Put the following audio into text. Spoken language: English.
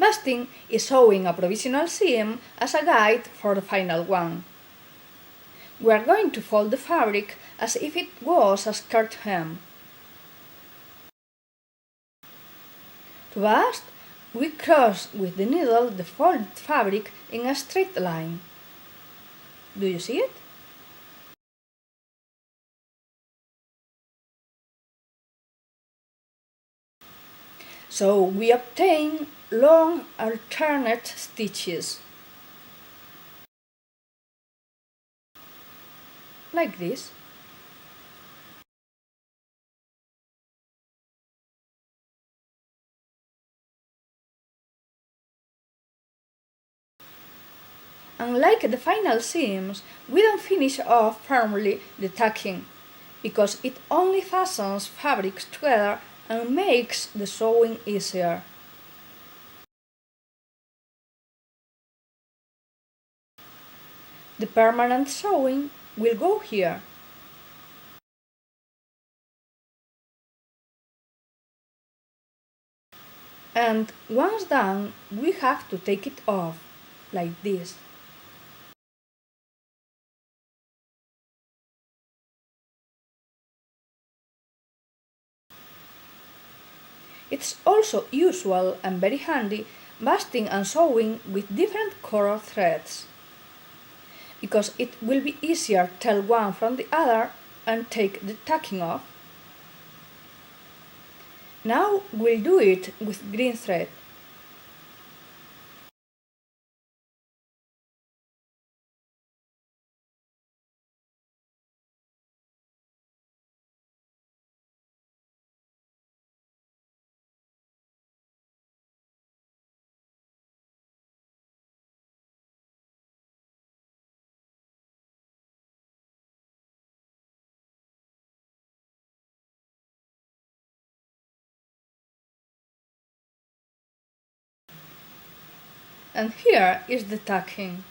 Basting is showing a provisional seam as a guide for the final one. We are going to fold the fabric as if it was a skirt hem. To bast, we cross with the needle the folded fabric in a straight line. Do you see it? So we obtain long alternate stitches. Like this. Unlike the final seams, we don't finish off firmly the tacking, because it only fastens fabrics together and makes the sewing easier. The permanent sewing will go here. And once done, we have to take it off, like this. It's also usual and very handy basting and sewing with different color threads, because it will be easier to tell one from the other and take the tacking off. Now we'll do it with green thread. And here is the tacking.